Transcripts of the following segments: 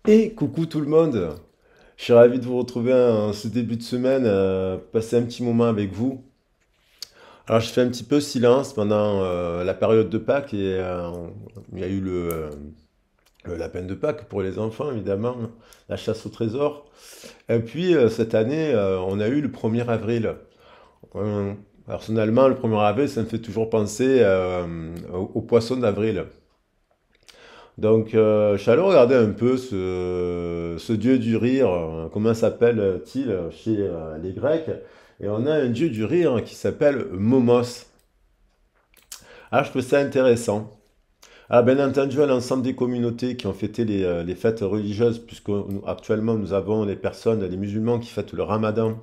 Et coucou tout le monde, je suis ravi de vous retrouver en ce début de semaine, passer un petit moment avec vous. Alors je fais un petit peu silence pendant la période de Pâques et il y a eu le lapin de Pâques pour les enfants évidemment, la chasse au trésor. Et puis cette année on a eu le 1er avril. Euh, Personnellement le 1er avril ça me fait toujours penser au poisson d'avril. Donc, je suis allé regarder un peu ce dieu du rire, comment s'appelle-t-il chez les Grecs. Et on a un dieu du rire qui s'appelle Momos. Ah, je trouve ça intéressant. Ah, bien entendu, à l'ensemble des communautés qui ont fêté les fêtes religieuses, puisque actuellement nous avons les personnes, les musulmans qui fêtent le ramadan.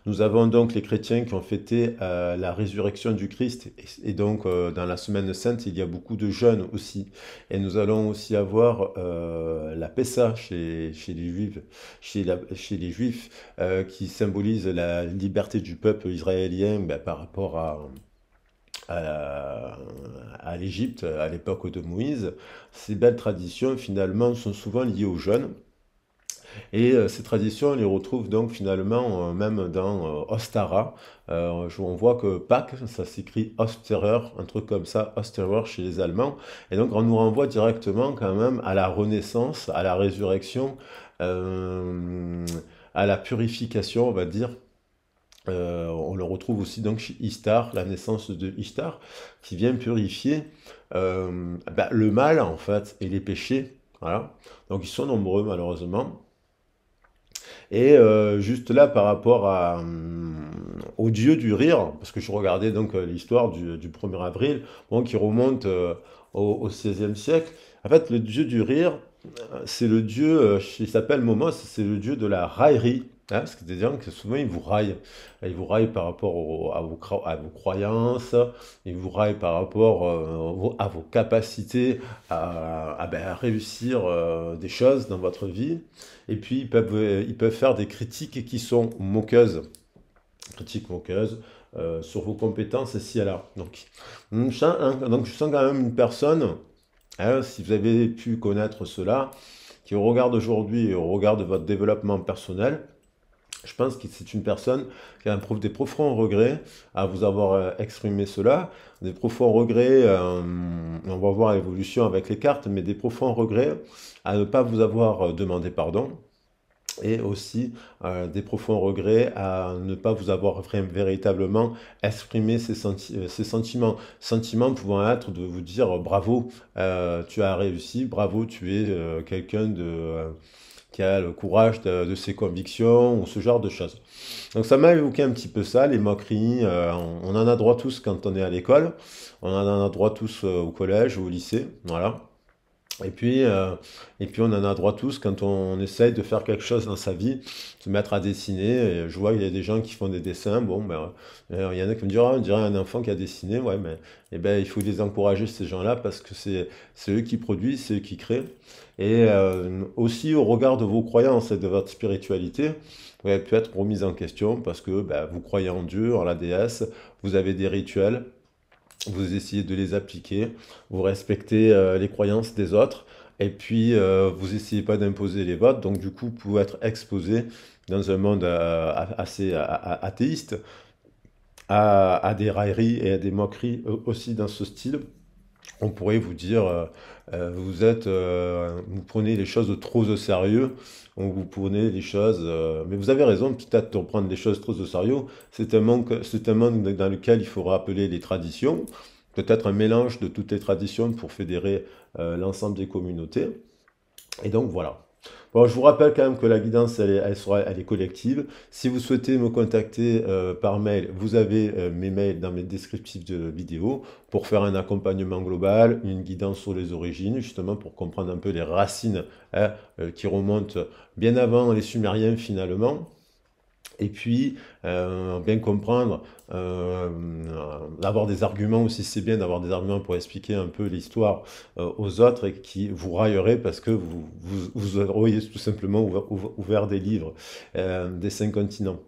Nous avons donc les chrétiens qui ont fêté la résurrection du Christ. Et donc, dans la semaine sainte, il y a beaucoup de jeûnes aussi. Et nous allons aussi avoir la Pessa chez les Juifs, chez les Juifs qui symbolise la liberté du peuple israélien ben, par rapport à, à l'Égypte à l'époque de Moïse. Ces belles traditions, finalement, sont souvent liées aux jeûnes. Et ces traditions, on les retrouve donc finalement même dans Ostara. On voit que Pâques, ça s'écrit Osterer, un truc comme ça, Osterer chez les Allemands. Et donc on nous renvoie directement quand même à la Renaissance, à la résurrection, euh, à la purification, on va dire. On le retrouve aussi donc chez Ishtar, la naissance de Ishtar, qui vient purifier bah, le mal en fait et les péchés. Voilà. Donc ils sont nombreux malheureusement. Et juste là, par rapport au dieu du rire, parce que je regardais donc l'histoire du 1er avril, bon, qui remonte au XVIe siècle. En fait, le dieu du rire, c'est le dieu, il s'appelle Momos, c'est le dieu de la raillerie. Hein, parce que des gens que souvent ils vous raillent. Ils vous raillent par rapport à vos croyances, ils vous raillent par rapport à vos capacités ben, à réussir des choses dans votre vie. Et puis ils peuvent faire des critiques qui sont moqueuses, critiques moqueuses sur vos compétences ici et là. Donc je sens quand même une personne, hein, si vous avez pu connaître cela, qui au regard d'aujourd'hui et au regard de votre développement personnel, je pense que c'est une personne qui a des profonds regrets à vous avoir exprimé cela, des profonds regrets, on va voir l'évolution avec les cartes, mais des profonds regrets à ne pas vous avoir demandé pardon, et aussi des profonds regrets à ne pas vous avoir véritablement exprimé ces sentiments. Sentiments pouvant être de vous dire bravo, tu as réussi, bravo, tu es quelqu'un qui a le courage de ses convictions ou ce genre de choses. Donc ça m'a évoqué un petit peu ça, les moqueries. On en a droit tous quand on est à l'école, on en a droit tous au collège ou au lycée, voilà. Et puis, euh, et puis on en a droit tous quand on essaye de faire quelque chose dans sa vie, se mettre à dessiner. Et je vois qu'il y a des gens qui font des dessins. Bon, ben, il y en a qui me diront, ah, on dirait un enfant qui a dessiné. Ouais, mais eh ben, il faut les encourager, ces gens-là, parce que c'est eux qui produisent, c'est eux qui créent. Et aussi au regard de vos croyances et de votre spiritualité, vous avez pu être remise en question parce que ben, vous croyez en Dieu, en la déesse, vous avez des rituels, vous essayez de les appliquer, vous respectez les croyances des autres, et puis vous essayez pas d'imposer les vôtres, donc du coup vous pouvez être exposé dans un monde assez athéiste à des railleries et à des moqueries aussi dans ce style. On pourrait vous dire, vous prenez les choses trop au sérieux, ou vous prenez les choses, mais vous avez raison, peut-être de prendre les choses trop au sérieux. C'est un monde dans lequel il faut rappeler les traditions, peut-être un mélange de toutes les traditions pour fédérer l'ensemble des communautés. Et donc voilà. Bon, je vous rappelle quand même que la guidance, elle est collective. Si vous souhaitez me contacter par mail, vous avez mes mails dans mes descriptifs de vidéos pour faire un accompagnement global, une guidance sur les origines, justement pour comprendre un peu les racines hein, qui remontent bien avant les Sumériens finalement. Et puis, bien comprendre, avoir des arguments aussi, c'est bien d'avoir des arguments pour expliquer un peu l'histoire aux autres et qui vous railleraient parce que vous auriez tout simplement ouvert des livres des 5 continents.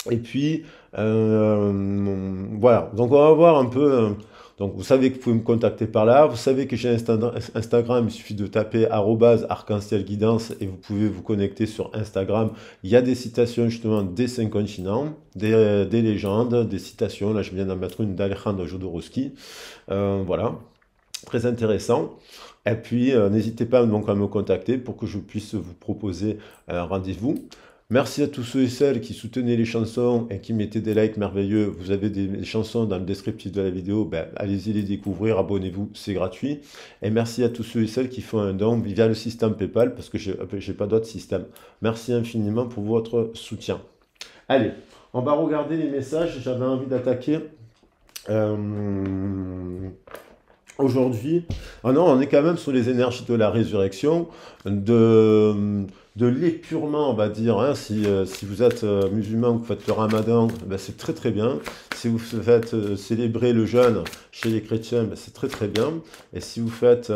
Et puis, voilà. Donc, on va voir un peu. Donc, vous savez que vous pouvez me contacter par là. Vous savez que j'ai Instagram. Il suffit de taper @arc-en-ciel-guidance et vous pouvez vous connecter sur Instagram. Il y a des citations justement des 5 continents, des légendes, des citations. Là, je viens d'en mettre une d'Alejandro Jodorowsky. Voilà. Très intéressant. Et puis, n'hésitez pas donc à me contacter pour que je puisse vous proposer un rendez-vous. Merci à tous ceux et celles qui soutenaient les chansons et qui mettaient des likes merveilleux. Vous avez des chansons dans le descriptif de la vidéo. Ben, allez-y les découvrir, abonnez-vous, c'est gratuit. Et merci à tous ceux et celles qui font un don via le système PayPal parce que je n'ai pas d'autre système. Merci infiniment pour votre soutien. Allez, on va regarder les messages. J'avais envie d'attaquer. Aujourd'hui, ah non, on est quand même sur les énergies de la résurrection, de l'épurement, on va dire. Hein. Si vous êtes musulman, vous faites le ramadan, ben c'est très très bien. Si vous faites célébrer le jeûne chez les chrétiens, ben c'est très très bien. Et si vous faites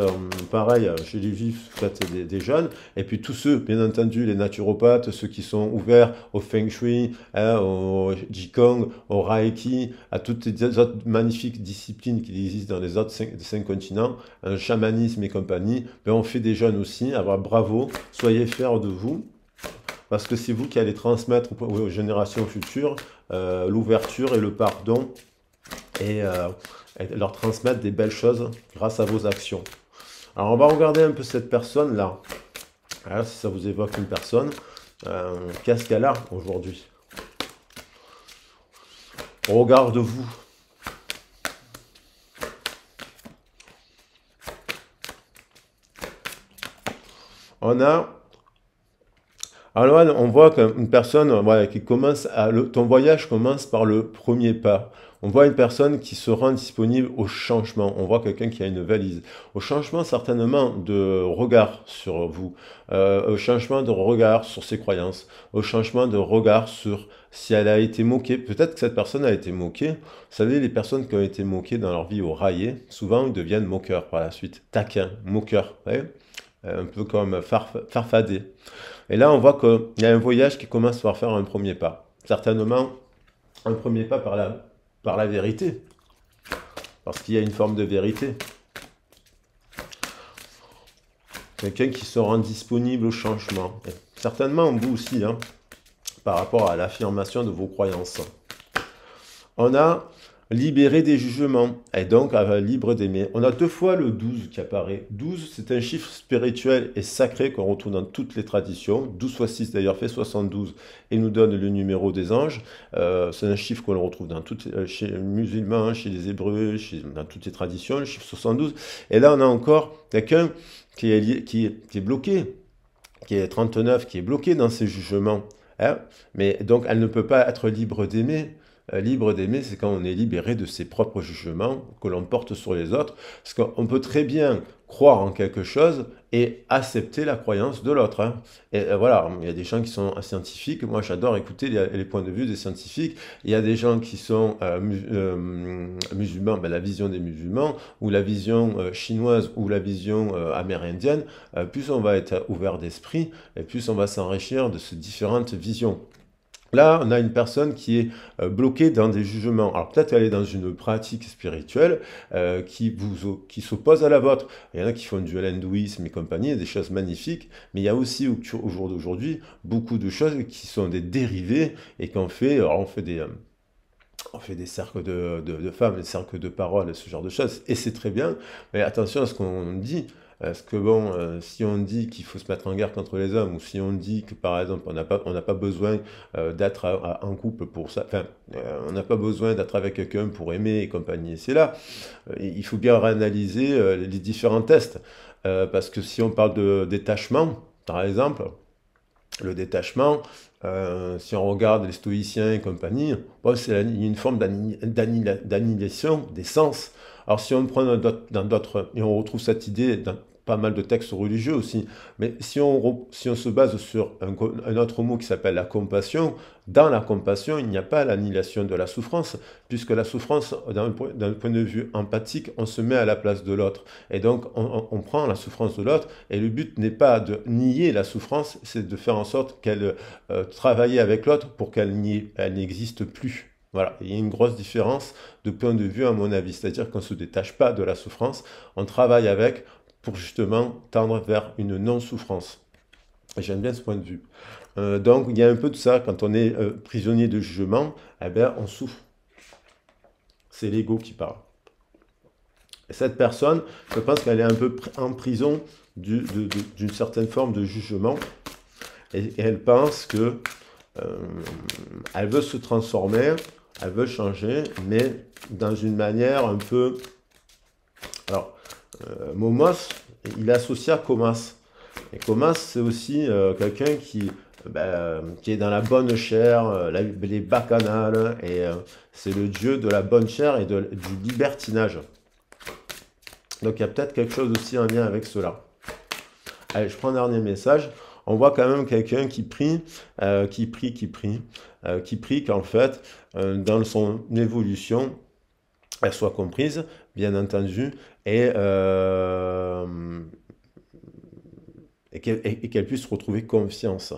pareil chez les juifs, vous faites des jeûnes. Et puis tous ceux, bien entendu, les naturopathes, ceux qui sont ouverts au feng shui, hein, au jikong, au reiki, à toutes les autres magnifiques disciplines qui existent dans les autres 5 continents, un chamanisme et compagnie, ben on fait des jeûnes aussi. Alors bravo, soyez fiers de vous, parce que c'est vous qui allez transmettre aux générations futures l'ouverture et le pardon et, et leur transmettre des belles choses grâce à vos actions. Alors on va regarder un peu cette personne-là. Alors, si ça vous évoque une personne, qu'est-ce qu'elle a aujourd'hui? Regarde-vous. On a... Alors là, on voit qu'une personne voilà, qui commence à... ton voyage commence par le premier pas. On voit une personne qui se rend disponible au changement. On voit quelqu'un qui a une valise. Au changement certainement de regard sur vous. Au changement de regard sur ses croyances. Au changement de regard sur si elle a été moquée. Peut-être que cette personne a été moquée. Vous savez, les personnes qui ont été moquées dans leur vie au raillé, souvent ils deviennent moqueurs par la suite. Taquins, moqueurs. Vous voyez, un peu comme farfadet. Et là, on voit qu'il y a un voyage qui commence par faire un premier pas. Certainement, un premier pas par la vérité. Parce qu'il y a une forme de vérité. Quelqu'un qui se rend disponible au changement. Et certainement, vous aussi, hein, par rapport à l'affirmation de vos croyances. On a libéré des jugements, et donc libre d'aimer. On a 2 fois le 12 qui apparaît. 12, c'est un chiffre spirituel et sacré qu'on retrouve dans toutes les traditions. 12 fois 6 d'ailleurs fait 72 et nous donne le numéro des anges. C'est un chiffre qu'on retrouve dans chez les musulmans, chez les hébreux, dans toutes les traditions, le chiffre 72. Et là, on a encore quelqu'un qui est bloqué, qui est 39, qui est bloqué dans ses jugements. Hein. Mais donc, elle ne peut pas être libre d'aimer. Libre d'aimer, c'est quand on est libéré de ses propres jugements que l'on porte sur les autres. Parce qu'on peut très bien croire en quelque chose et accepter la croyance de l'autre. Hein. Et voilà, il y a des gens qui sont scientifiques. Moi, j'adore écouter les points de vue des scientifiques. Il y a des gens qui sont musulmans, ben, la vision des musulmans, ou la vision chinoise, ou la vision amérindienne. Plus on va être ouvert d'esprit, et plus on va s'enrichir de ces différentes visions. Là, on a une personne qui est bloquée dans des jugements. Alors peut-être qu'elle est dans une pratique spirituelle qui s'oppose à la vôtre. Il y en a qui font du hindouisme et compagnie, des choses magnifiques, mais il y a aussi au jour d'aujourd'hui beaucoup de choses qui sont des dérivés et qu'on fait, alors on fait des cercles de femmes, des cercles de paroles, ce genre de choses, et c'est très bien, mais attention à ce qu'on dit. Parce que bon, si on dit qu'il faut se mettre en guerre contre les hommes, ou si on dit que par exemple on n'a pas besoin d'être en couple pour ça, enfin, on n'a pas besoin d'être avec quelqu'un pour aimer et compagnie, c'est là, il faut bien réanalyser les différents tests. Parce que si on parle de détachement, par exemple, le détachement, si on regarde les stoïciens et compagnie, bon, c'est une forme d'annihilation des sens. Alors si on prend dans d'autres, et on retrouve cette idée pas mal de textes religieux aussi. Mais si on se base sur un autre mot qui s'appelle la compassion, dans la compassion, il n'y a pas l'annihilation de la souffrance, puisque la souffrance, d'un point de vue empathique, on se met à la place de l'autre. Et donc, on prend la souffrance de l'autre, et le but n'est pas de nier la souffrance, c'est de faire en sorte qu'elle travaille avec l'autre pour qu'elle n'existe plus. Voilà, il y a une grosse différence de point de vue à mon avis, c'est-à-dire qu'on ne se détache pas de la souffrance, on travaille avec pour justement tendre vers une non-souffrance. J'aime bien ce point de vue. Donc il y a un peu de ça, quand on est prisonnier de jugement, eh bien, on souffre. C'est l'ego qui parle. Et cette personne, je pense qu'elle est un peu en prison d'une certaine forme de jugement, et elle pense que elle veut se transformer, elle veut changer, mais dans une manière un peu... Alors, Momos, il est associé à Comas. Et Comas, c'est aussi quelqu'un qui est dans la bonne chair, les bacchanales, et c'est le dieu de la bonne chair et du libertinage. Donc il y a peut-être quelque chose aussi en lien avec cela. Allez, je prends un dernier message. On voit quand même quelqu'un qui prie, qui prie qu'en fait, dans son évolution, elle soit comprise, bien entendu, et qu'elle puisse retrouver confiance.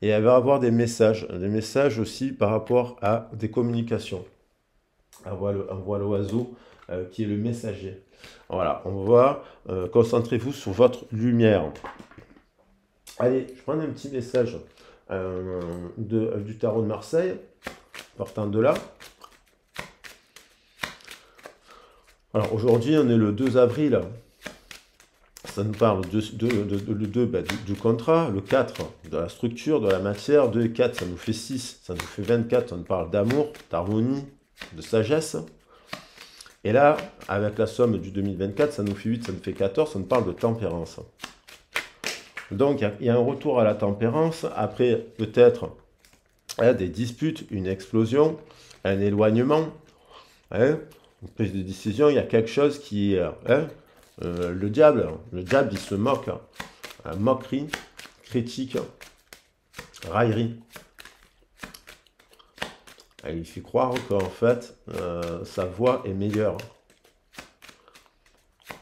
Et elle va avoir des messages aussi par rapport à des communications. On voit l'oiseau qui est le messager. Voilà, on va concentrez-vous sur votre lumière. Allez, je prends un petit message du tarot de Marseille, partant de là. Alors aujourd'hui, on est le 2 avril. Ça nous parle le 2 du contrat, le 4 de la structure, de la matière, 2 et 4, ça nous fait 6, ça nous fait 24, on parle d'amour, d'harmonie, de sagesse. Et là, avec la somme du 2024, ça nous fait 8, ça nous fait 14, on parle de tempérance. Donc il y a un retour à la tempérance, après peut-être des disputes, une explosion, un éloignement, une prise de décision, il y a quelque chose qui... le diable, il se moque, moquerie, critique, raillerie. Il fait croire qu'en fait, sa voix est meilleure.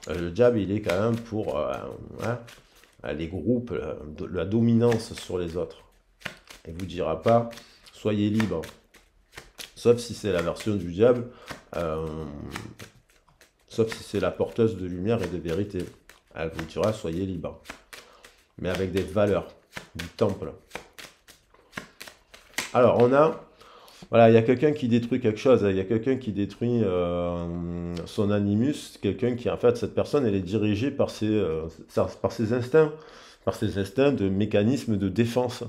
Le diable, il est quand même pour les groupes, la dominance sur les autres. Il ne vous dira pas, soyez libre. Sauf si c'est la version du diable, sauf si c'est la porteuse de lumière et de vérité. Elle vous dira, soyez libre. Mais avec des valeurs, du temple. Alors, voilà, il y a quelqu'un qui détruit quelque chose. Il y a quelqu'un qui détruit son animus. Quelqu'un qui, en fait, cette personne, elle est dirigée par ses instincts. Par ses instincts de mécanisme de défense.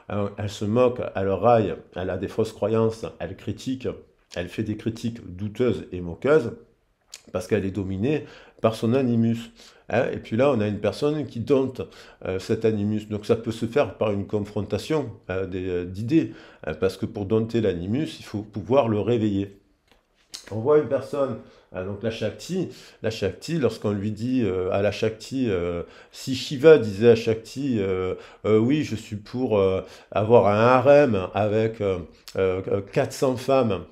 Elle se moque, elle raille, elle a des fausses croyances, elle critique, elle fait des critiques douteuses et moqueuses. Parce qu'elle est dominée par son animus. Et puis là, on a une personne qui dompte cet animus. Donc ça peut se faire par une confrontation d'idées. Parce que pour dompter l'animus, il faut pouvoir le réveiller. On voit une personne, donc la Shakti, lorsqu'on lui dit à la Shakti, si Shiva disait à Shakti, oui, je suis pour avoir un harem avec 400 femmes,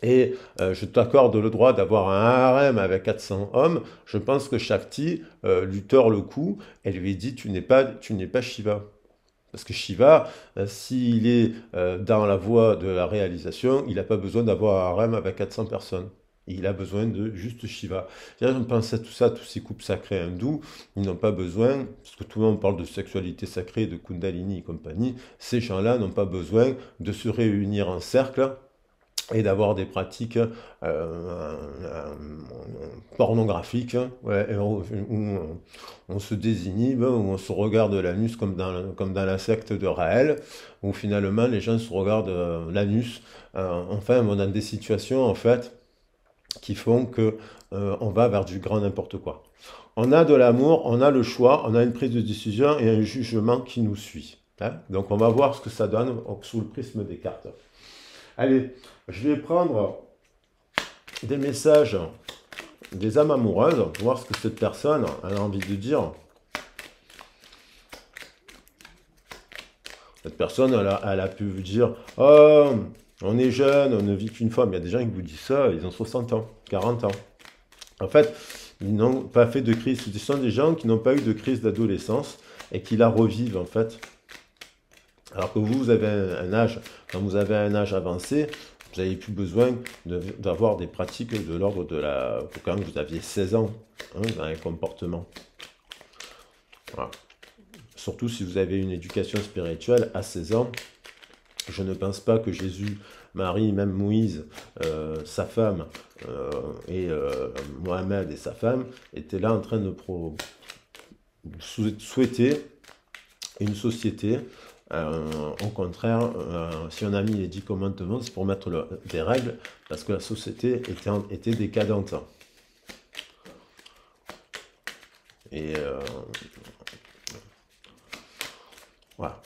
et je t'accorde le droit d'avoir un harem avec 400 hommes, je pense que Shakti lui tord le cou et lui dit tu n'es pas Shiva. Parce que Shiva, s'il est dans la voie de la réalisation, il n'a pas besoin d'avoir un harem avec 400 personnes. Il a besoin de juste Shiva. On pense à tout ça, tous ces couples sacrés hindous, ils n'ont pas besoin, parce que tout le monde parle de sexualité sacrée, de Kundalini et compagnie, ces gens-là n'ont pas besoin de se réunir en cercle et d'avoir des pratiques pornographiques, où on se désinhibe, où on se regarde l'anus comme dans la secte de Raël, où finalement les gens se regardent l'anus. Enfin, on a des situations en fait qui font que on va vers du grand n'importe quoi. On a de l'amour, on a le choix, on a une prise de décision et un jugement qui nous suit. Donc on va voir ce que ça donne sous le prisme des cartes. Allez, je vais prendre des messages des âmes amoureuses, pour voir ce que cette personne a envie de dire. Cette personne, elle a pu vous dire, oh, on est jeune, on ne vit qu'une fois. Mais il y a des gens qui vous disent ça, ils ont 60 ans, 40 ans. En fait, ils n'ont pas fait de crise. Ce sont des gens qui n'ont pas eu de crise d'adolescence et qui la revivent, en fait. Alors que vous avez un âge, quand vous avez un âge avancé, vous n'avez plus besoin d'avoir des pratiques de l'ordre de quand vous aviez 16 ans, hein, dans un comportement. Voilà. Surtout si vous avez une éducation spirituelle à 16 ans, je ne pense pas que Jésus, Marie, même Moïse, sa femme, et Mohamed et sa femme étaient là en train de souhaiter une société. Au contraire, si on a mis les 10 commandements, c'est pour mettre des règles, parce que la société était décadente. Et voilà.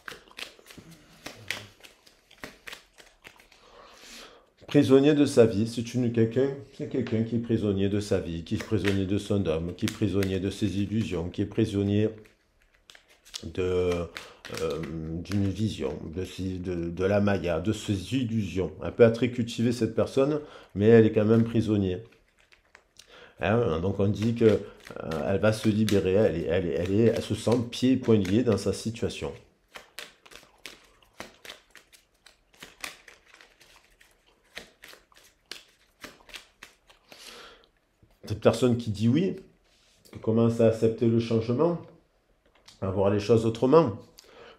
Prisonnier de sa vie, c'est quelqu'un qui est prisonnier de sa vie, qui est prisonnier de son homme, qui est prisonnier de ses illusions, qui est prisonnier d'une vision, de la maya, de ses illusions. Elle peut être cultivée cette personne, mais elle est quand même prisonnière. Hein, donc on dit que elle va se libérer, elle se sent pieds et poings liés dans sa situation. Cette personne qui dit oui, qui commence à accepter le changement, à voir les choses autrement,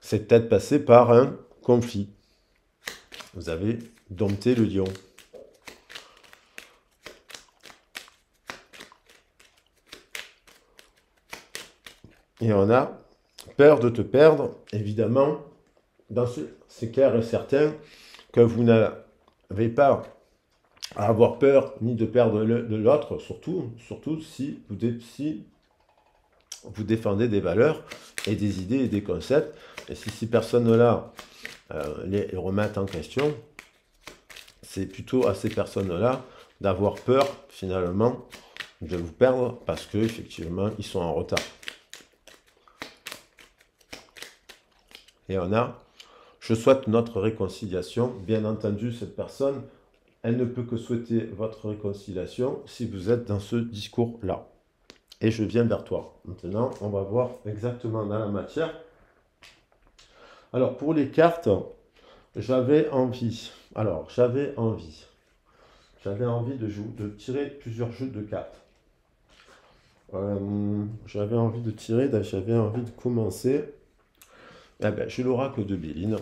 c'est peut-être passé par un conflit. Vous avez dompté le lion. Et on a peur de te perdre, évidemment. C'est clair et certain que vous n'avez pas à avoir peur ni de perdre de l'autre, surtout si vous défendez des valeurs et des idées et des concepts. Et si ces personnes-là les remettent en question, c'est plutôt à ces personnes-là d'avoir peur, finalement, de vous perdre parce qu'effectivement, ils sont en retard. Et on a, je souhaite notre réconciliation. Bien entendu, cette personne, elle ne peut que souhaiter votre réconciliation si vous êtes dans ce discours-là. Et je viens vers toi. Maintenant, on va voir exactement dans la matière. Alors, pour les cartes, j'avais envie de tirer plusieurs jeux de cartes. J'avais envie de commencer. Eh ben, j'ai l'oracle de Béline.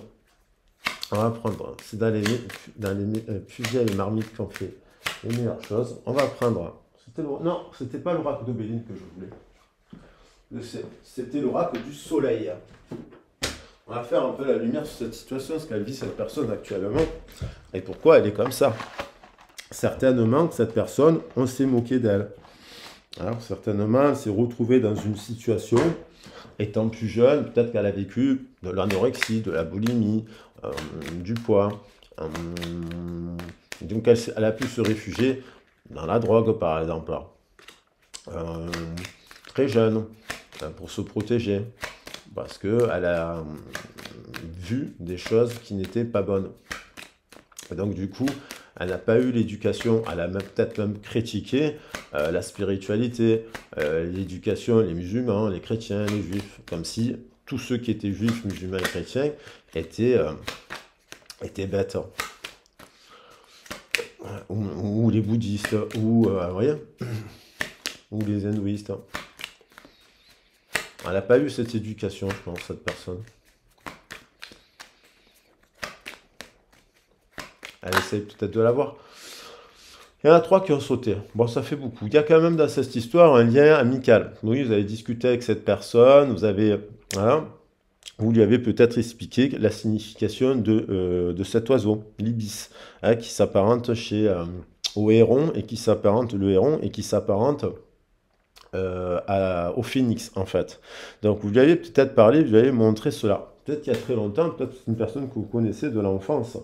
On va prendre, c'est dans les plus vieilles marmites qui ont fait les meilleures choses. On va prendre, non, c'était pas l'oracle de Béline que je voulais. C'était l'oracle du soleil. On va faire un peu la lumière sur cette situation, ce qu'elle vit cette personne actuellement, et pourquoi elle est comme ça. Certainement que cette personne, on s'est moqué d'elle. Alors, certainement, elle s'est retrouvée dans une situation, étant plus jeune, peut-être qu'elle a vécu de l'anorexie, de la boulimie, du poids. Donc, elle a pu se réfugier dans la drogue, par exemple. Très jeune, pour se protéger. Parce qu'elle a vu des choses qui n'étaient pas bonnes. Et donc, du coup, elle n'a pas eu l'éducation, elle a peut-être même critiqué la spiritualité, l'éducation, les musulmans, les chrétiens, les juifs, comme si tous ceux qui étaient juifs, musulmans et chrétiens étaient bêtes. Ou les bouddhistes, ou les hindouistes. Elle n'a pas eu cette éducation, je pense, cette personne. Elle essaye peut-être de l'avoir. Il y en a 3 qui ont sauté. Bon, ça fait beaucoup. Il y a quand même dans cette histoire un lien amical. Oui, vous avez discuté avec cette personne, vous lui avez peut-être expliqué la signification de cet oiseau, l'ibis, hein, qui s'apparente au héron et qui s'apparente au phénix, en fait. Donc, vous lui avez peut-être parlé, vous lui avez montré cela. Peut-être qu'il y a très longtemps, peut-être c'est une personne que vous connaissez de l'enfance.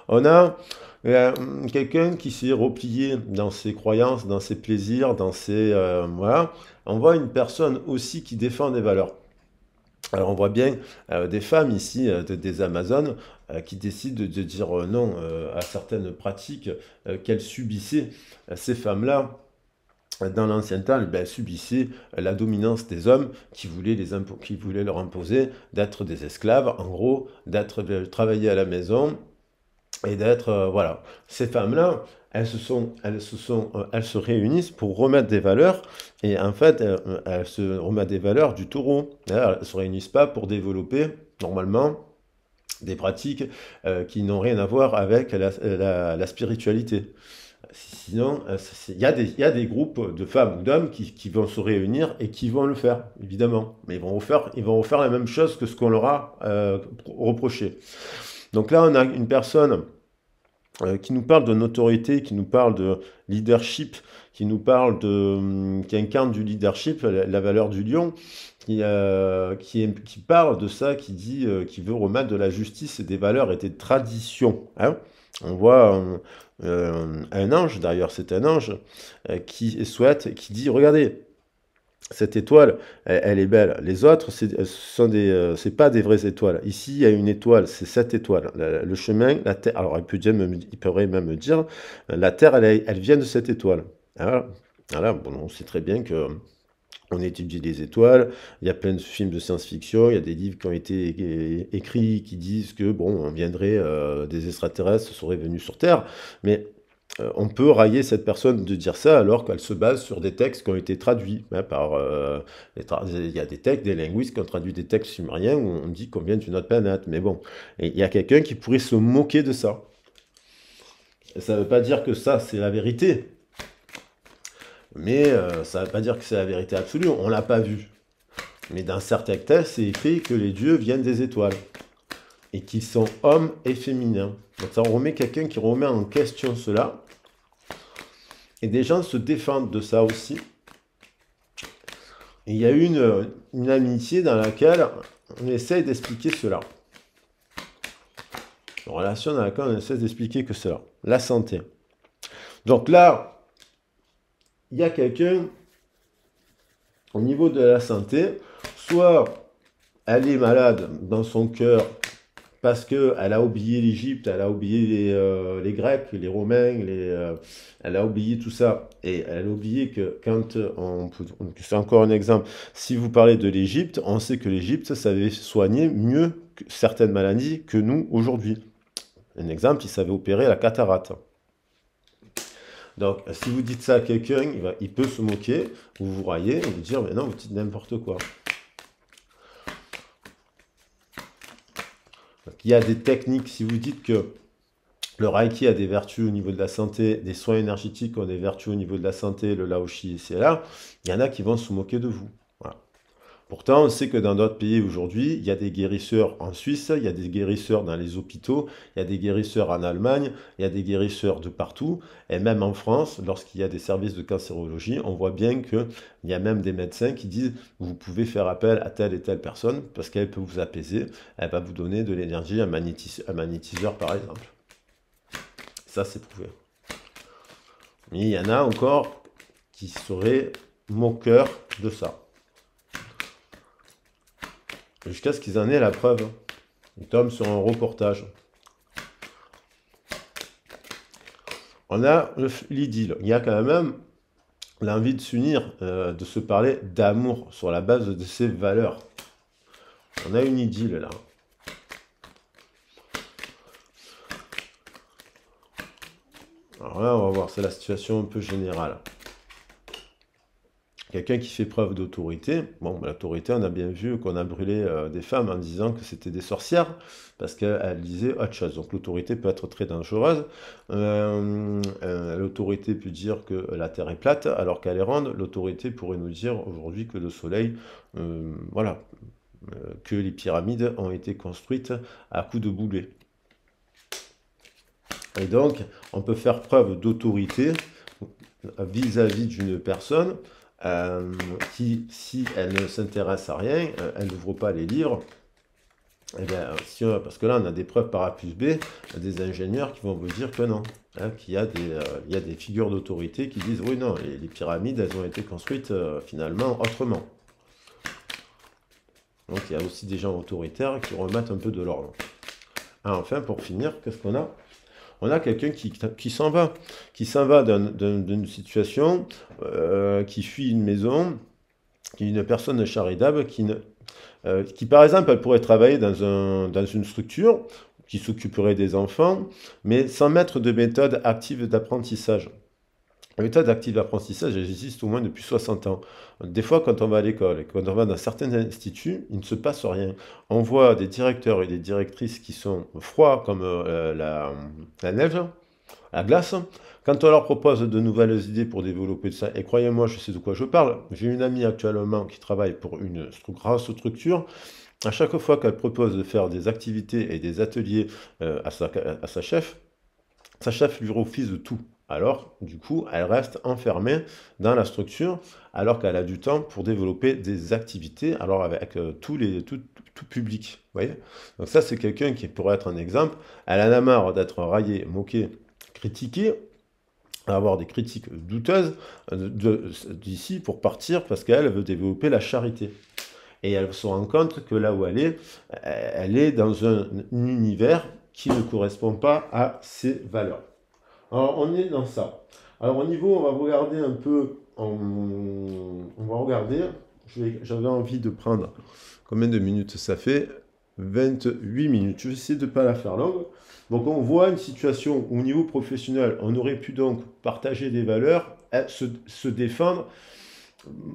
On a Quelqu'un qui s'est replié dans ses croyances, dans ses plaisirs, dans ses... voilà. On voit une personne aussi qui défend des valeurs. Alors on voit bien des femmes ici, des Amazones, qui décident de dire non à certaines pratiques qu'elles subissaient. Ces femmes-là, dans l'ancien temps, ben, subissaient la dominance des hommes qui voulaient leur imposer d'être des esclaves, en gros, de travailler à la maison et d'être, voilà. Ces femmes-là, elles se réunissent pour remettre des valeurs, et en fait, elles se remettent des valeurs du taureau. Elles ne se réunissent pas pour développer, normalement, des pratiques qui n'ont rien à voir avec la spiritualité. Sinon, il y a des groupes de femmes ou d'hommes qui vont se réunir et qui vont le faire, évidemment. Mais ils vont refaire la même chose que ce qu'on leur a reproché. Donc là, on a une personne qui nous parle de notoriété, qui nous parle de leadership, qui incarne du leadership, la valeur du lion, qui parle de ça, qui dit, qui veut remettre de la justice et des valeurs et des traditions. Hein. On voit un ange, d'ailleurs, c'est un ange qui dit, regardez, cette étoile, elle est belle. Les autres, c'est pas des vraies étoiles. Ici, il y a une étoile, c'est cette étoile. Le chemin, la terre. Alors, il pourrait même me dire, la terre, elle vient de cette étoile. Voilà. Voilà. Bon, on sait très bien que on étudie les étoiles. Il y a plein de films de science-fiction. Il y a des livres qui ont été écrits qui disent que bon, on viendrait des extraterrestres seraient venus sur Terre, mais on peut railler cette personne de dire ça alors qu'elle se base sur des textes qui ont été traduits hein, il y a des textes, des linguistes qui ont traduit des textes sumériens où on dit qu'on vient d'une autre planète. Mais bon, et il y a quelqu'un qui pourrait se moquer de ça. Ça ne veut pas dire que ça, c'est la vérité. Mais ça ne veut pas dire que c'est la vérité absolue. On ne l'a pas vu. Mais dans certains textes, c'est écrit que les dieux viennent des étoiles. Et qu'ils sont hommes et féminins. Donc ça remet quelqu'un qui remet en question cela. Et des gens se défendent de ça aussi. Et il y a une amitié dans laquelle on essaye d'expliquer cela. Une relation dans laquelle on essaie d'expliquer que cela. La santé. Donc là, il y a quelqu'un, au niveau de la santé, soit elle est malade dans son cœur, parce qu'elle a oublié l'Égypte, elle a oublié les Grecs, les Romains, elle a oublié tout ça. Et elle a oublié que c'est encore un exemple, si vous parlez de l'Égypte, on sait que l'Égypte savait soigner mieux certaines maladies que nous aujourd'hui. Un exemple, il savait opérer la cataracte. Donc, si vous dites ça à quelqu'un, il peut se moquer, vous vous raillez, et vous dire, mais non, vous dites n'importe quoi. Il y a des techniques, si vous dites que le Reiki a des vertus au niveau de la santé, des soins énergétiques ont des vertus au niveau de la santé, le Laoshi ici et là, il y en a qui vont se moquer de vous. Voilà. Pourtant, on sait que dans d'autres pays aujourd'hui, il y a des guérisseurs en Suisse, il y a des guérisseurs dans les hôpitaux, il y a des guérisseurs en Allemagne, il y a des guérisseurs de partout, et même en France, lorsqu'il y a des services de cancérologie, on voit bien qu'il y a même des médecins qui disent vous pouvez faire appel à telle et telle personne parce qu'elle peut vous apaiser, elle va vous donner de l'énergie, un magnétiseur par exemple. Ça, c'est prouvé. Mais il y en a encore qui seraient moqueurs de ça. Jusqu'à ce qu'ils en aient la preuve. Ils tombent sur un reportage. On a l'idylle. Il y a quand même l'envie de s'unir, de se parler d'amour sur la base de ces valeurs. On a une idylle là. Alors là, on va voir, c'est la situation un peu générale. Quelqu'un qui fait preuve d'autorité, bon, l'autorité, on a bien vu qu'on a brûlé des femmes en disant que c'était des sorcières, parce qu'elles disaient autre chose. Donc l'autorité peut être très dangereuse. L'autorité peut dire que la Terre est plate, alors qu'elle est ronde. L'autorité pourrait nous dire aujourd'hui que le Soleil, voilà, que les pyramides ont été construites à coups de boulet. Et donc, on peut faire preuve d'autorité vis-à-vis d'une personne qui, si elle ne s'intéresse à rien, elle n'ouvre pas les livres, Eh bien, parce que là, on a des preuves par A plus B, des ingénieurs qui vont vous dire que non. Hein, il y a des figures d'autorité qui disent, oui, non, les pyramides, elles ont été construites finalement autrement. Donc, il y a aussi des gens autoritaires qui remettent un peu de l'ordre. Ah, enfin, pour finir, qu'est-ce qu'on a? On a quelqu'un qui s'en va d'une situation, qui fuit une maison, qui est une personne charitable, qui par exemple, elle pourrait travailler dans une structure qui s'occuperait des enfants, mais sans mettre de méthode active d'apprentissage. La méthode active d'apprentissage, elle existe au moins depuis 60 ans. Des fois, quand on va à l'école et quand on va dans certains instituts, il ne se passe rien. On voit des directeurs et des directrices qui sont froids comme la neige, la glace. Quand on leur propose de nouvelles idées pour développer ça, et croyez-moi, je sais de quoi je parle, j'ai une amie actuellement qui travaille pour une grosse structure. À chaque fois qu'elle propose de faire des activités et des ateliers à sa chef lui refuse de tout. Alors, du coup, elle reste enfermée dans la structure alors qu'elle a du temps pour développer des activités, alors avec tout public. Vous voyez? Donc ça, c'est quelqu'un qui pourrait être un exemple. Elle en a marre d'être raillée, moquée, critiquée, avoir des critiques douteuses d'ici pour partir parce qu'elle veut développer la charité. Et elle se rend compte que là où elle est dans un univers qui ne correspond pas à ses valeurs. Alors, on est dans ça. Alors, au niveau, on va regarder un peu. On va regarder. J'avais envie de prendre. Combien de minutes ça fait? 28 minutes. Je vais essayer de ne pas la faire longue. Donc, on voit une situation où, au niveau professionnel, on aurait pu donc partager des valeurs, se défendre,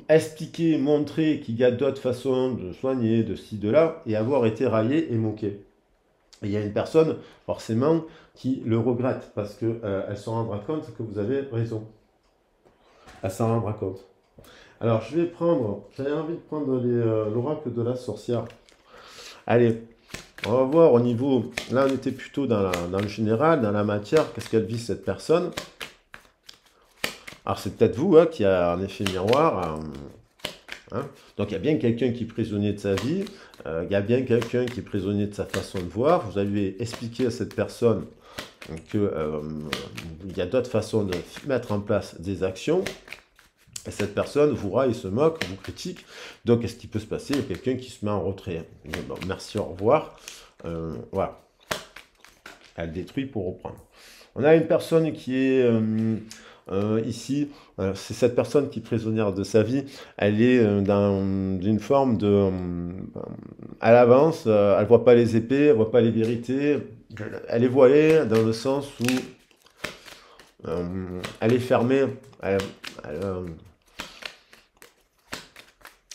expliquer, montrer qu'il y a d'autres façons de soigner, de ci, de là, et avoir été raillé et moqué. Et il y a une personne, forcément, qui le regrette parce qu'elle se rendra compte que vous avez raison. Elle s'en rendra compte. Alors, j'avais envie de prendre l'oracle de la sorcière. Allez, on va voir au niveau, là on était plutôt dans le général, dans la matière, qu'est-ce qu'elle vit cette personne. Alors c'est peut-être vous qui a un effet miroir. Hein. Donc il y a bien quelqu'un qui est prisonnier de sa vie, il y a bien quelqu'un qui est prisonnier de sa façon de voir. Vous avez expliqué à cette personne qu'il y a d'autres façons de mettre en place des actions. Et cette personne vous raille, se moque, vous critique. Donc qu'est-ce qui peut se passer? Il y a quelqu'un qui se met en retrait. Bon, merci, au revoir. Voilà. Elle détruit pour reprendre. On a une personne qui est ici, c'est cette personne qui est prisonnière de sa vie. Elle est dans une forme de... à l'avance, elle ne voit pas les épées, elle ne voit pas les vérités. Elle est voilée dans le sens où elle est fermée.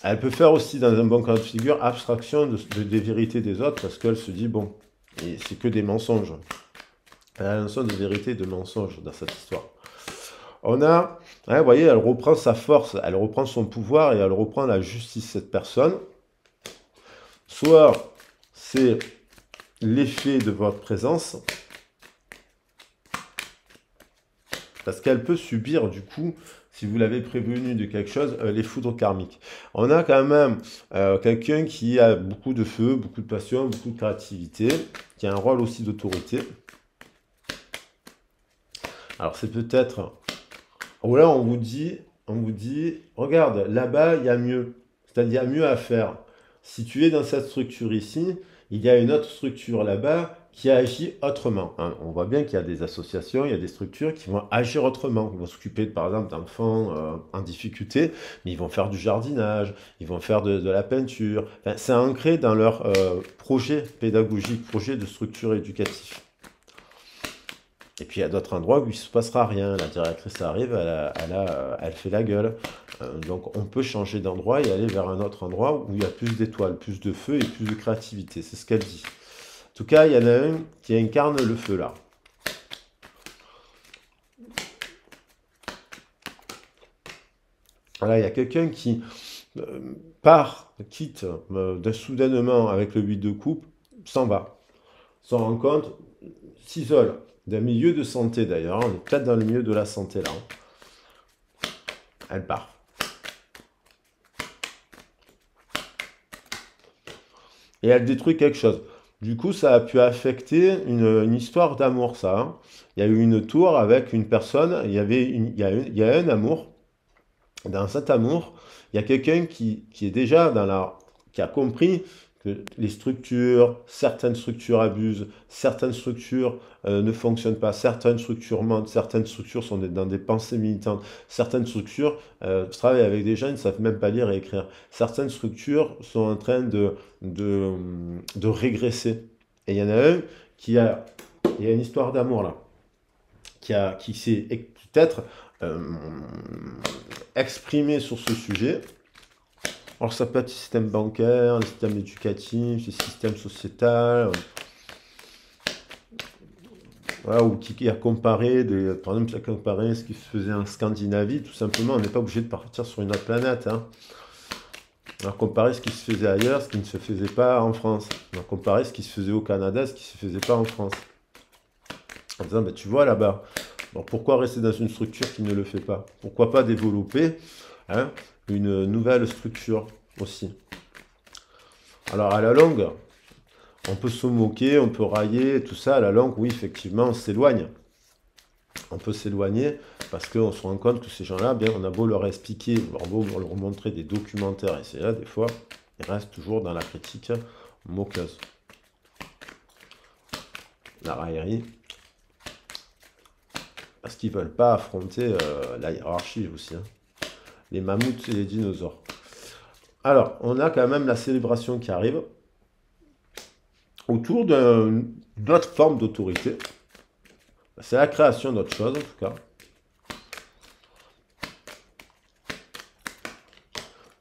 Elle peut faire aussi, dans un bon cas de figure, abstraction des vérités des autres parce qu'elle se dit, bon, c'est que des mensonges. Elle a un sens de vérité et de mensonge dans cette histoire. On a, hein, vous voyez, elle reprend sa force, elle reprend son pouvoir et elle reprend la justice, cette personne. Soit c'est l'effet de votre présence, parce qu'elle peut subir, du coup, si vous l'avez prévenu de quelque chose, les foudres karmiques. On a quand même quelqu'un qui a beaucoup de feu, beaucoup de passion, beaucoup de créativité, qui a un rôle aussi d'autorité. Alors c'est peut-être... Ou là on vous dit, regarde, là-bas il y a mieux. C'est-à-dire il y a mieux à faire. Si tu es dans cette structure ici, il y a une autre structure là-bas qui agit autrement. Hein. On voit bien qu'il y a des associations, il y a des structures qui vont agir autrement. Ils vont s'occuper, par exemple, d'enfants en difficulté, mais ils vont faire du jardinage, ils vont faire de la peinture. Enfin, c'est ancré dans leur projet pédagogique, projet de structure éducative. Et puis il y a d'autres endroits où il ne se passera rien. La directrice arrive, elle fait la gueule. Donc on peut changer d'endroit et aller vers un autre endroit où il y a plus d'étoiles, plus de feu et plus de créativité. C'est ce qu'elle dit. En tout cas, il y en a un qui incarne le feu là. Voilà, il y a quelqu'un qui quitte soudainement avec le 8 de coupe, s'en va. S'en rend compte, s'isole. D'un milieu de santé d'ailleurs, on est peut-être dans le milieu de la santé là. Elle part. et elle détruit quelque chose. Du coup, ça a pu affecter une histoire d'amour, ça, hein. Il y a eu une tour avec une personne, il y a un amour. Dans cet amour, il y a quelqu'un qui est déjà qui a compris que les structures, certaines structures abusent, certaines structures ne fonctionnent pas, certaines structures mentent, certaines structures sont dans des pensées militantes, certaines structures travaillent avec des gens, ils ne savent même pas lire et écrire. Certaines structures sont en train de, de régresser. Et il y en a un il y a une histoire d'amour là, qui s'est peut-être euh, exprimé sur ce sujet. Alors ça peut être le système bancaire, le système éducatif, le système sociétal, voilà, ou qui a comparé, par exemple, qui a comparé ce qui se faisait en Scandinavie, tout simplement, on n'est pas obligé de partir sur une autre planète, hein. On a comparé ce qui se faisait ailleurs, ce qui ne se faisait pas en France. On a comparé ce qui se faisait au Canada, ce qui ne se faisait pas en France. En disant, ben, tu vois là-bas, alors pourquoi rester dans une structure qui ne le fait pas? Pourquoi pas développer, hein, une nouvelle structure aussi? Alors à la longue, on peut se moquer, on peut railler, tout ça. À la longue, oui, effectivement, on s'éloigne. On peut s'éloigner parce qu'on se rend compte que ces gens-là, bien, on a beau leur expliquer, on a beau leur montrer des documentaires, et c'est là, des fois, ils restent toujours dans la critique moqueuse. La raillerie. Parce qu'ils ne veulent pas affronter la hiérarchie aussi, hein. Les mammouths et les dinosaures. Alors, on a quand même la célébration qui arrive autour d'une autre forme d'autorité. C'est la création d'autre chose, en tout cas.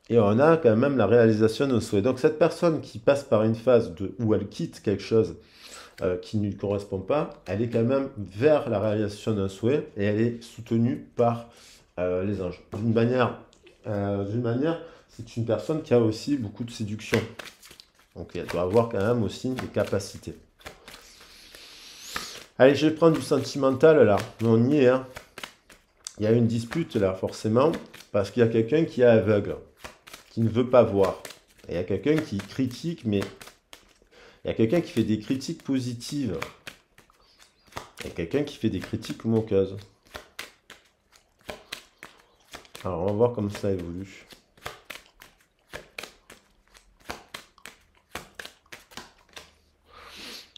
Et on a quand même la réalisation de nos souhaits. Donc, cette personne qui passe par une phase où elle quitte quelque chose qui ne lui correspond pas, elle est quand même vers la réalisation d'un souhait et elle est soutenue par les anges. D'une manière, c'est une personne qui a aussi beaucoup de séduction. Donc, elle doit avoir quand même aussi des capacités. Allez, je vais prendre du sentimental là. On y est, hein. Il y a une dispute là, forcément, parce qu'il y a quelqu'un qui est aveugle, qui ne veut pas voir. Et il y a quelqu'un qui critique, mais il y a quelqu'un qui fait des critiques positives. Il y a quelqu'un qui fait des critiques moqueuses. Alors, on va voir comment ça évolue.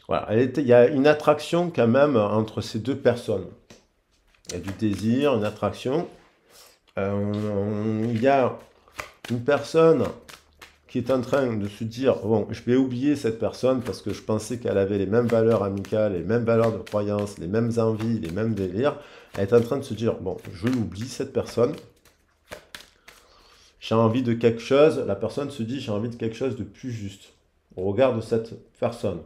Voilà, il y a une attraction quand même entre ces deux personnes. Il y a du désir, une attraction. Il y a une personne qui est en train de se dire, bon, je vais oublier cette personne parce que je pensais qu'elle avait les mêmes valeurs amicales, les mêmes valeurs de croyance, les mêmes envies, les mêmes délires. Elle est en train de se dire, bon, je l'oublie cette personne. J'ai envie de quelque chose. La personne se dit, j'ai envie de quelque chose de plus juste au regard de cette personne.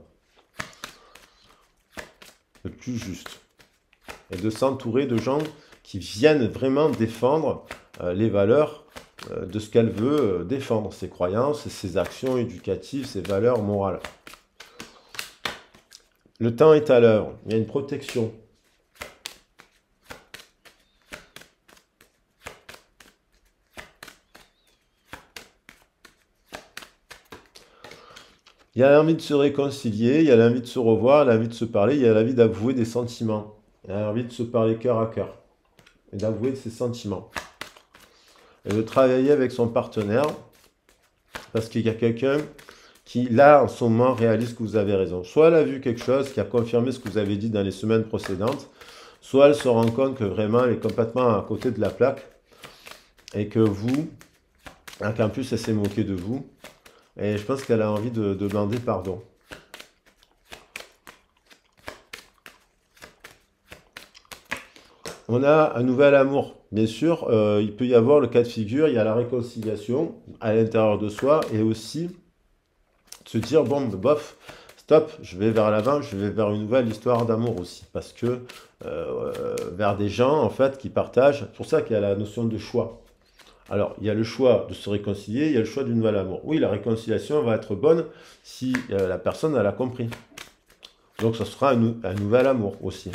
De plus juste. Et de s'entourer de gens qui viennent vraiment défendre les valeurs de ce qu'elle veut défendre, ses croyances, ses actions éducatives, ses valeurs morales. Le temps est à l'œuvre, il y a une protection. Il y a l'envie de se réconcilier, il y a l'envie de se revoir, l'envie de se parler, il y a l'envie d'avouer des sentiments. Il y a l'envie de se parler cœur à cœur et d'avouer ses sentiments. Et de travailler avec son partenaire parce qu'il y a quelqu'un qui, là, en ce moment, réalise que vous avez raison. Soit elle a vu quelque chose qui a confirmé ce que vous avez dit dans les semaines précédentes, soit elle se rend compte que vraiment, elle est complètement à côté de la plaque et que vous, qu'en plus, elle s'est moquée de vous. Et je pense qu'elle a envie de demander pardon. On a un nouvel amour. Bien sûr, il peut y avoir le cas de figure, il y a la réconciliation à l'intérieur de soi et aussi se dire, bon, bof, stop, je vais vers l'avant, je vais vers une nouvelle histoire d'amour aussi. Parce que vers des gens, en fait, qui partagent, c'est pour ça qu'il y a la notion de choix. Alors, il y a le choix de se réconcilier, il y a le choix du nouvel amour. Oui, la réconciliation va être bonne si la personne, elle a compris. Donc, ce sera un nouvel amour aussi.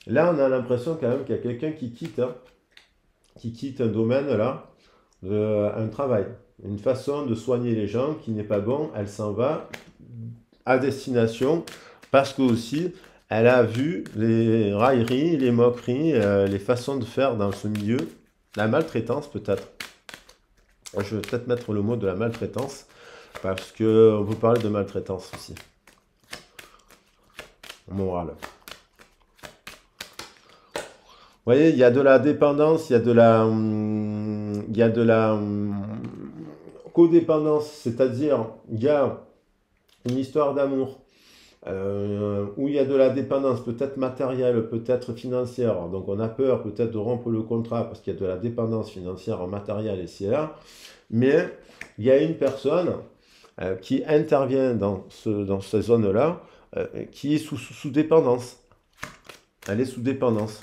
Là, on a l'impression quand même qu'il y a quelqu'un qui quitte un domaine là, un travail, une façon de soigner les gens qui n'est pas bon, elle s'en va à destination parce que aussi elle a vu les railleries, les moqueries, les façons de faire dans ce milieu, la maltraitance peut-être. Je vais peut-être mettre le mot de la maltraitance parce que on peut parler de maltraitance aussi, morale. Vous voyez, il y a de la dépendance, il y a de la codépendance, c'est-à-dire il y a une histoire d'amour où il y a de la dépendance, peut-être matérielle, peut-être financière. Donc on a peur peut-être de rompre le contrat parce qu'il y a de la dépendance financière, matérielle ici et là. Mais il y a une personne qui intervient dans ces zones-là qui est sous dépendance. Elle est sous dépendance.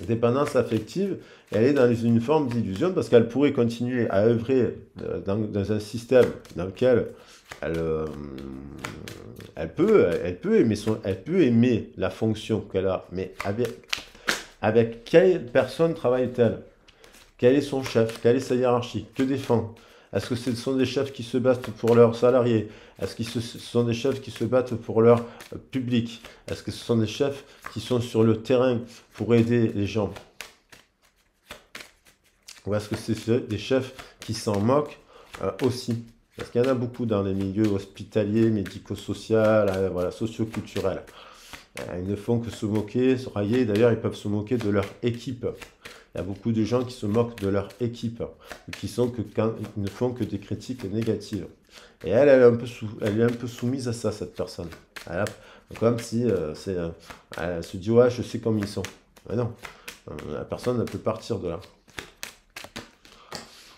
Dépendance affective, elle est dans une forme d'illusion parce qu'elle pourrait continuer à œuvrer dans un système dans lequel elle, elle peut aimer la fonction qu'elle a, mais avec quelle personne travaille-t-elle? Quel est son chef? Quelle est sa hiérarchie? Que défend? Est-ce que ce sont des chefs qui se battent pour leurs salariés? Est-ce que ce sont des chefs qui se battent pour leur public? Est-ce que ce sont des chefs qui sont sur le terrain pour aider les gens? Ou est-ce que c'est des chefs qui s'en moquent aussi? Parce qu'il y en a beaucoup dans les milieux hospitaliers, médico-sociaux, voilà, socio-culturels. Ils ne font que se moquer, se railler. D'ailleurs, ils peuvent se moquer de leur équipe. Il y a beaucoup de gens qui se moquent de leur équipe, qui ne font que des critiques négatives. Et elle est un peu soumise à ça, cette personne. Comme si elle se dit, ouais, je sais comme ils sont. Mais non, la personne, elle peut partir de là.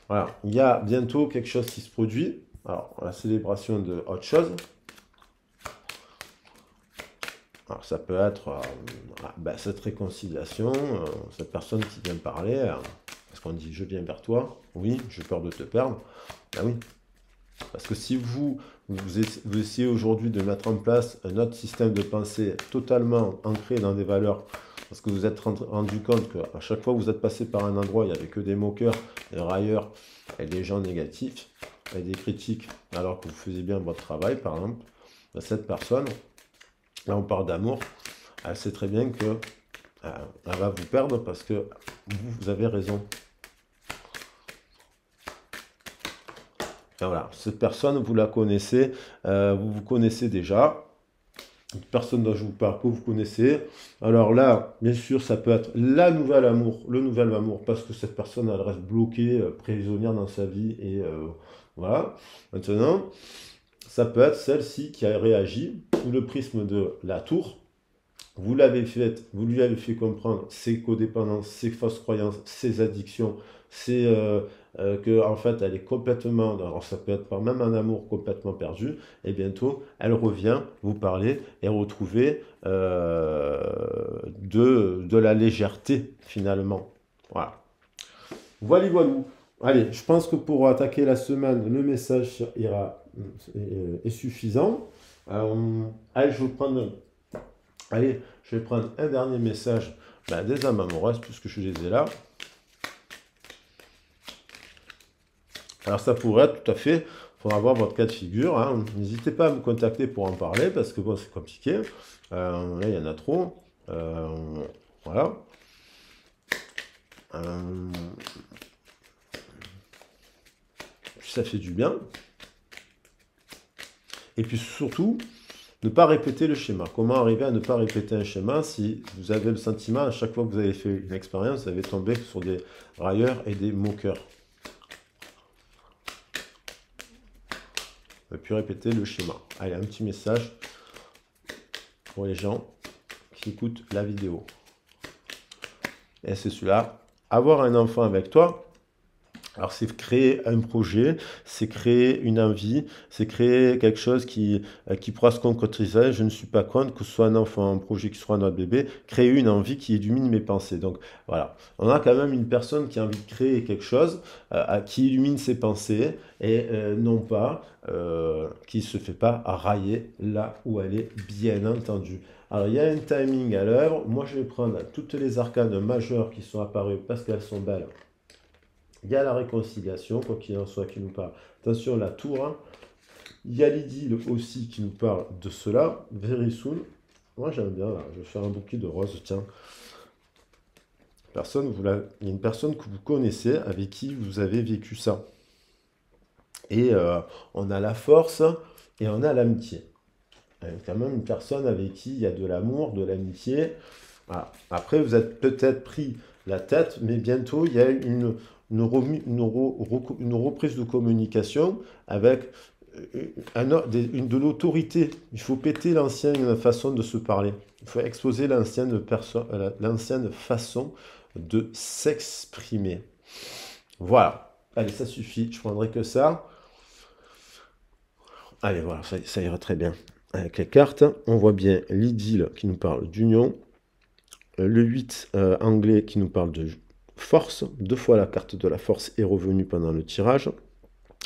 Voilà, il y a bientôt quelque chose qui se produit. Alors, la célébration de autre chose. Alors, ça peut être cette réconciliation, cette personne qui vient parler, parce qu'on dit je viens vers toi, oui, j'ai peur de te perdre. Ben oui, parce que si vous essayez aujourd'hui de mettre en place un autre système de pensée totalement ancré dans des valeurs, parce que vous êtes rendu compte qu'à chaque fois que vous êtes passé par un endroit, il n'y avait que des moqueurs, des railleurs et des gens négatifs, et des critiques, alors que vous faisiez bien votre travail, par exemple, cette personne, là on parle d'amour, elle sait très bien que elle va vous perdre parce que vous avez raison. Et voilà, cette personne, vous la connaissez, vous connaissez déjà. Une personne dont je vous parle, que vous connaissez. Alors là, bien sûr, ça peut être le nouvel amour, parce que cette personne, elle reste bloquée, prisonnière dans sa vie, et voilà. Maintenant, ça peut être celle-ci qui a réagi sous le prisme de la tour. Vous lui avez fait comprendre ses codépendances, ses fausses croyances, ses addictions, que en fait elle est complètement, alors ça peut être même un amour complètement perdu, et bientôt elle revient vous parler et retrouver de la légèreté finalement. Voilà. Voilà, voilà. Allez, je pense que pour attaquer la semaine, le message est suffisant. Allez, je vais prendre un dernier message des âmes amoureuses, puisque je les ai là. Alors ça pourrait être tout à fait, pour avoir votre cas de figure. Hein. N'hésitez pas à me contacter pour en parler, parce que bon, c'est compliqué. Là, il y en a trop. Voilà. Ça fait du bien. Et puis surtout, ne pas répéter le schéma. Comment arriver à ne pas répéter un schéma si vous avez le sentiment, à chaque fois que vous avez fait une expérience, vous avez tombé sur des railleurs et des moqueurs. Ne plus répéter le schéma. Allez, un petit message pour les gens qui écoutent la vidéo. Et c'est celui-là. Avoir un enfant avec toi, alors c'est créer un projet, c'est créer une envie, c'est créer quelque chose qui pourra se concrétiser. Je ne suis pas contre que ce soit un enfant, un projet qui soit notre bébé, créer une envie qui illumine mes pensées. Donc voilà, on a quand même une personne qui a envie de créer quelque chose qui illumine ses pensées et non pas qui ne se fait pas railler là où elle est, bien entendu. Alors il y a un timing à l'œuvre. Moi je vais prendre toutes les arcanes majeures qui sont apparues parce qu'elles sont belles. Il y a la réconciliation, quoi qu'il en soit, qui nous parle. Attention, la tour, hein. Il y a l'idylle aussi qui nous parle de cela. Very soon. Moi, j'aime bien, là. Je vais faire un bouquet de roses, tiens. Il y a une personne que vous connaissez avec qui vous avez vécu ça. Et on a la force et on a l'amitié. Quand même une personne avec qui il y a de l'amour, de l'amitié. Voilà. Après, vous êtes peut-être pris la tête, mais bientôt, il y a une reprise de communication avec de l'autorité. Il faut péter l'ancienne façon de se parler. Il faut exposer l'ancienne façon de s'exprimer. Voilà. Allez, ça suffit. Je prendrai que ça. Allez, voilà, ça ira très bien. Avec les cartes, on voit bien l'idylle qui nous parle d'union. Le 8 anglais qui nous parle de force. 2 fois la carte de la force est revenue pendant le tirage.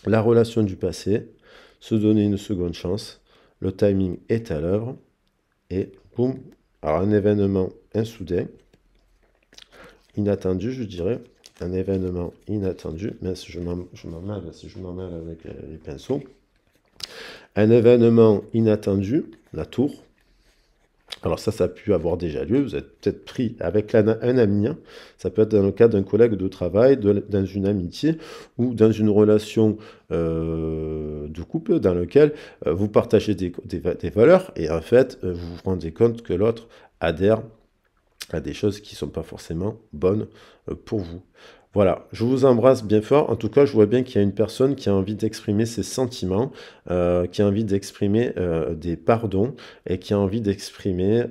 La relation du passé. Se donner une seconde chance. Le timing est à l'œuvre. Et boum. Alors un événement insoudain. Inattendu, je dirais. Un événement inattendu. Mais si je m'en mêle avec les pinceaux. Un événement inattendu, la tour. Alors ça a pu avoir déjà lieu, vous êtes peut-être pris avec un ami, hein. Ça peut être dans le cadre d'un collègue de travail, dans une amitié ou dans une relation de couple dans lequel vous partagez des valeurs et en fait vous vous rendez compte que l'autre adhère à des choses qui ne sont pas forcément bonnes pour vous. Voilà, je vous embrasse bien fort. En tout cas, je vois bien qu'il y a une personne qui a envie d'exprimer ses sentiments, qui a envie d'exprimer des pardons et qui a envie d'exprimer,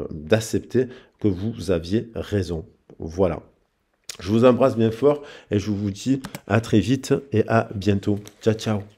d'accepter que vous aviez raison. Voilà. Je vous embrasse bien fort et je vous dis à très vite et à bientôt. Ciao, ciao.